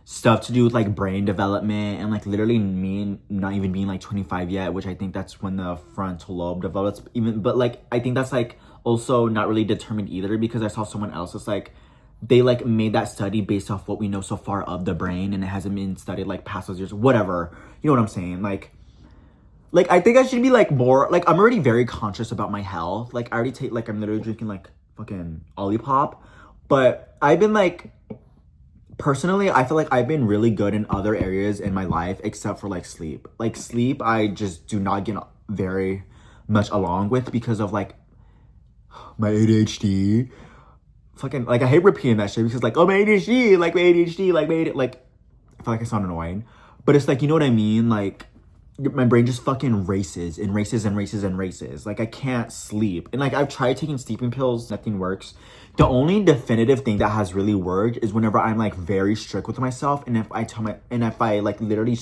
stuff to do with like brain development and like literally me not even being like 25 yet, which I think that's when the frontal lobe develops even, but like I think that's like also not really determined either because I saw someone else, it's like they like made that study based off what we know so far of the brain and it hasn't been studied like past those years, whatever, you know what I'm saying? Like I think I should be like more like I'm already very conscious about my health. Like I already take like I'm literally drinking like fucking Olipop, but I've been like personally, I feel like I've been really good in other areas in my life except for like sleep. Like sleep, I just do not get very much along with because of like my ADHD. Fucking like I hate repeating that shit because like oh my ADHD, like my ADHD, like my ADHD, like I feel like I sound annoying, but it's like you know what I mean. Like my brain just fucking races and races and races and races. Like I can't sleep. And like I've tried taking sleeping pills, nothing works. The only definitive thing that has really worked is whenever I'm like very strict with myself and if I like literally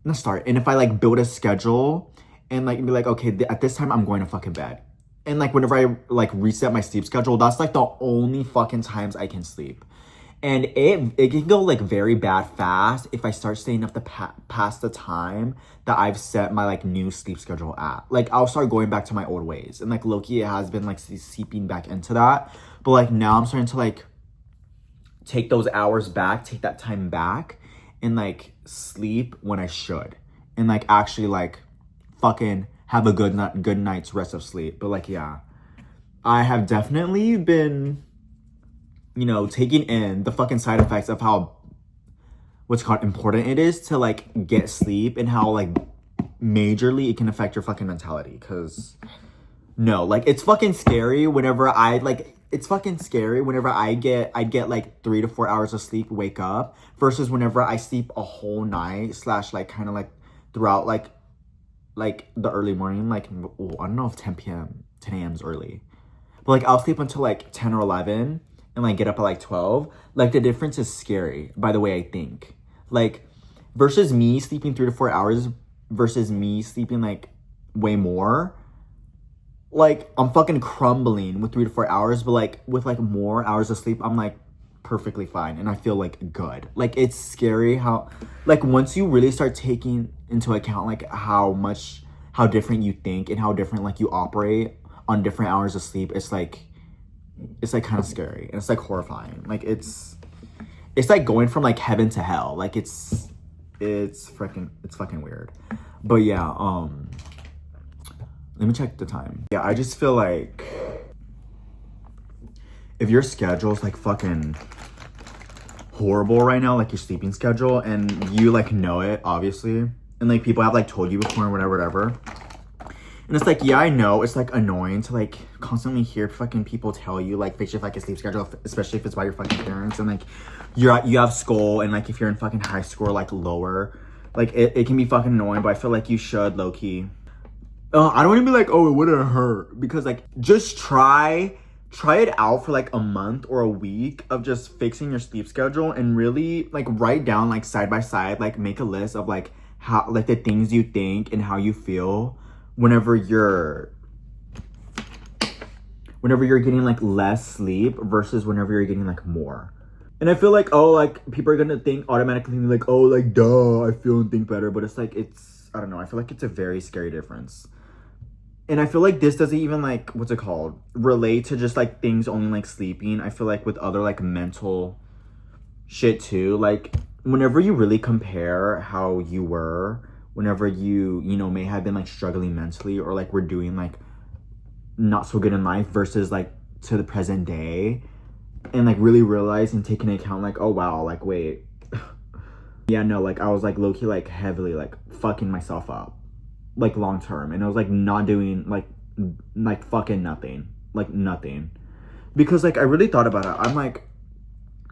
and if I like build a schedule and like be like, okay, at this time I'm going to fucking bed. And like whenever I like reset my sleep schedule, that's like the only fucking times I can sleep. And it can go like very bad fast if I start staying up past the time that I've set my like new sleep schedule at. Like I'll start going back to my old ways. And like low-key it has been like seeping back into that. But like now I'm starting to like take those hours back, take that time back and like sleep when I should. And like actually like fucking have a good night's rest of sleep. But like yeah, I have definitely been, you know, taking in the fucking side effects of how what's called important it is to like get sleep and how like majorly it can affect your fucking mentality. Cause no, like it's fucking scary whenever I get like 3 to 4 hours of sleep, wake up versus whenever I sleep a whole night / like kind of like throughout like the early morning, like I don't know if 10 a.m. is early, but like I'll sleep until like 10 or 11 and like get up at like 12. Like the difference is scary by the way I think. Like versus me sleeping 3 to 4 hours versus me sleeping like way more. Like I'm fucking crumbling with 3 to 4 hours, but like with like more hours of sleep, I'm like perfectly fine and I feel like good. Like it's scary how like once you really start taking into account like how different you think and how different like you operate on different hours of sleep, it's like kind of scary and it's like horrifying. Like it's like going from like heaven to hell. Like it's fucking weird. But yeah, let me check the time. Yeah, I just feel like if your schedule is like fucking horrible right now, like your sleeping schedule, and you like know it obviously, and like people have like told you before and whatever. And it's like, yeah, I know it's like annoying to like constantly hear fucking people tell you like fix your fucking sleep schedule, especially if it's by your fucking parents and like you have school and like if you're in fucking high school or like lower, like it can be fucking annoying, but I feel like you should low-key. I don't want to be like, oh, it wouldn't hurt because like just try it out for like a month or a week of just fixing your sleep schedule and really like write down like side by side, like make a list of like how like the things you think and how you feel whenever you're getting like less sleep versus whenever you're getting like more. And I feel like, oh, like people are gonna automatically think like, oh, like duh, I feel and think better, but it's like I don't know, I feel like it's a very scary difference. And I feel like this doesn't even like, what's it called, relate to just like things only like sleeping. I feel like with other like mental shit too, like whenever you really compare how you were whenever you know may have been like struggling mentally or like we're doing like not so good in life versus like to the present day, and like really realize and take into account like, oh wow, like wait yeah, no, like I was like low-key like heavily like fucking myself up like long term, and I was like not doing like fucking nothing, like nothing, because like I really thought about it. I'm like,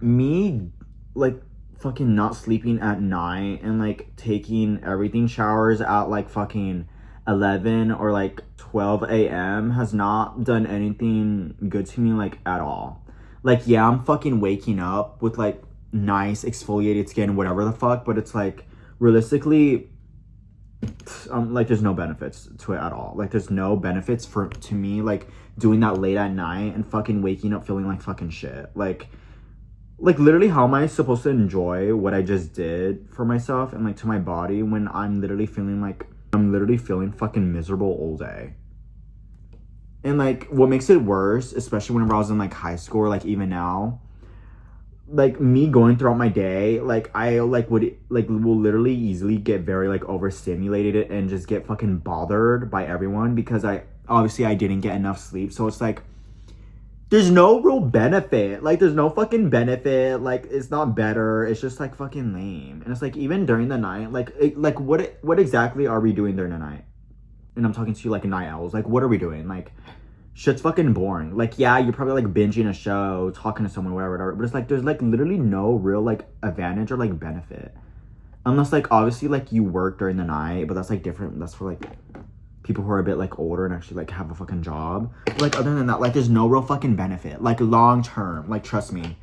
me like fucking not sleeping at night and like taking everything showers at like fucking 11 or like 12 a.m. has not done anything good to me like at all. Like, yeah, I'm fucking waking up with like nice exfoliated skin, whatever the fuck, but it's like realistically, like there's no benefits to it at all. Like there's no benefits to me like doing that late at night and fucking waking up feeling like fucking shit. Like literally, how am I supposed to enjoy what I just did for myself and like to my body when I'm literally feeling fucking miserable all day? And like what makes it worse, especially whenever I was in like high school or like even now, like me going throughout my day, like I like will literally easily get very like overstimulated and just get fucking bothered by everyone because I didn't get enough sleep. So it's like there's no real benefit. Like there's no fucking benefit. Like it's not better. It's just like fucking lame. And it's like even during the night, like what exactly are we doing during the night? And I'm talking to you like night owls. Like what are we doing? Like shit's fucking boring. Like yeah, you're probably like binging a show, talking to someone, whatever. But it's like there's like literally no real like advantage or like benefit. Unless like obviously like you work during the night, but that's like different. That's for like people who are a bit like older and actually like have a fucking job. But, like other than that, like there's no real fucking benefit. Like long term, like trust me.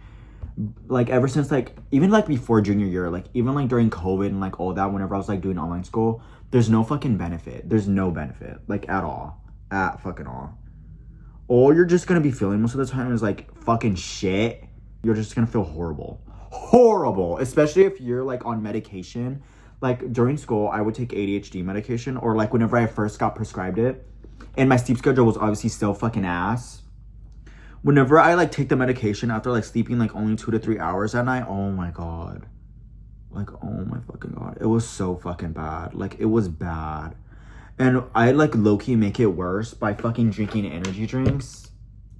Like ever since like even like before junior year, like even like during COVID and like all that, whenever I was like doing online school, there's no fucking benefit. There's no benefit like at all, at fucking all. All you're just gonna be feeling most of the time is like fucking shit. You're just gonna feel horrible, especially if you're like on medication. Like during school, I would take ADHD medication, or like whenever I first got prescribed it, and my sleep schedule was obviously still fucking ass. Whenever I like take the medication after like sleeping like only 2 to 3 hours at night, oh my god. Like, oh my fucking god. It was so fucking bad. Like, it was bad. And I like low-key make it worse by fucking drinking energy drinks,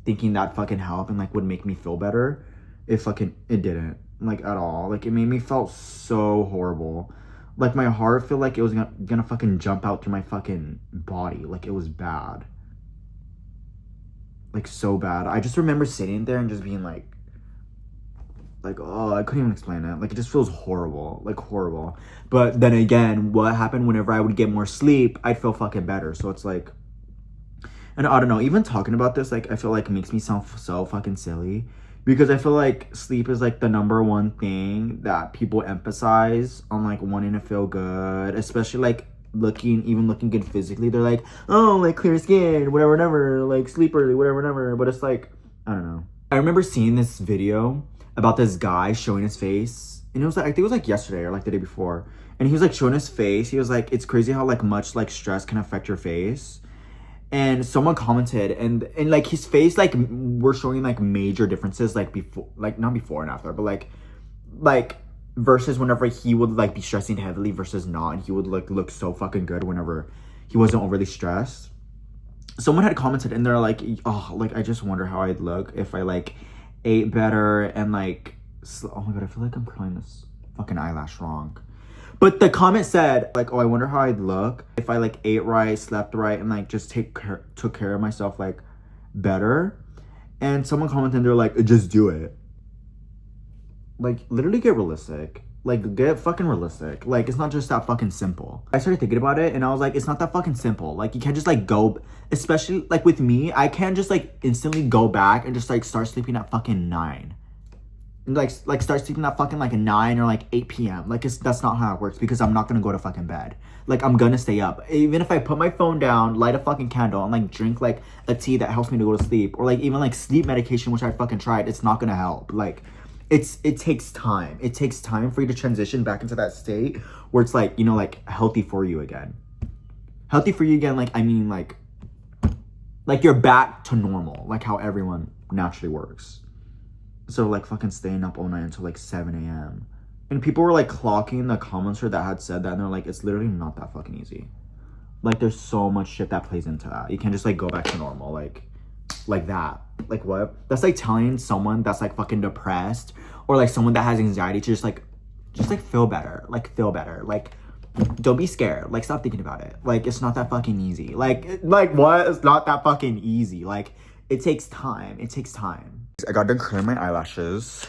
thinking that fucking help and like would make me feel better. It didn't. Like at all. Like it made me feel so horrible. Like my heart felt like it was gonna fucking jump out through my fucking body. Like it was bad. Like so bad. I just remember sitting there and just being like, oh, I couldn't even explain it. Like it just feels horrible. Like horrible. But then again, what happened whenever I would get more sleep, I'd feel fucking better. So it's like, and I don't know, even talking about this, like I feel like it makes me sound so fucking silly. Because I feel like sleep is like the number one thing that people emphasize on like wanting to feel good, especially like looking good physically. They're like, oh, like clear skin, whatever, like sleep early, whatever. But it's like, I don't know. I remember seeing this video about this guy showing his face, and it was like, I think it was like yesterday or like the day before. And he was like showing his face. He was like, it's crazy how like much like stress can affect your face. And someone commented, and like his face, like we're showing like major differences, like before, like not before and after, but like versus whenever he would like be stressing heavily versus not, and he would like look so fucking good whenever he wasn't overly stressed. Someone had commented, and they're like, oh, like I just wonder how I'd look if I like ate better and like, oh my god, I feel like I'm curling this fucking eyelash wrong. But the comment said, like, oh, I wonder how I'd look if I, like, ate right, slept right, and, like, just took care of myself, like, better. And someone commented, they're like, just do it. Like, literally get realistic. Like, get fucking realistic. Like, it's not just that fucking simple. I started thinking about it, and I was like, it's not that fucking simple. Like, you can't just, like, go... Especially, like, with me, I can't just, like, instantly go back and just, like, start sleeping at fucking 9. Like start sleeping at fucking like 9 or like 8 p.m. Like that's not how it works, because I'm not gonna go to fucking bed. Like I'm gonna stay up. Even if I put my phone down, light a fucking candle, and like drink like a tea that helps me to go to sleep, or like even like sleep medication, which I fucking tried, it's not gonna help. Like it takes time. It takes time for you to transition back into that state where it's like, you know, like healthy for you again. Healthy for you again, like I mean like you're back to normal, like how everyone naturally works. So like fucking staying up all night until like 7 a.m. And people were like clocking the commenter that had said that, and they're like, it's literally not that fucking easy. Like there's so much shit that plays into that. You can't just like go back to normal like that. Like what? That's like telling someone that's like fucking depressed, or like someone that has anxiety, to just like feel better. Like feel better. Like don't be scared. Like stop thinking about it. Like it's not that fucking easy. Like what? It's not that fucking easy. Like it takes time. It takes time. I got done curling my eyelashes,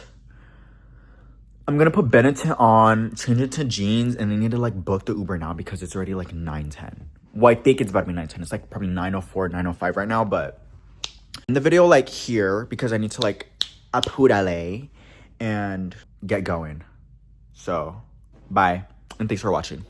I'm gonna put Benetton on, change it to jeans, and I need to like book the Uber now because it's already like 9:10. Well, I think it's about to be 9:10. It's like probably 9:04, 9:05 right now, but in the video like here because I need to like apurale and get going. So, bye, and thanks for watching.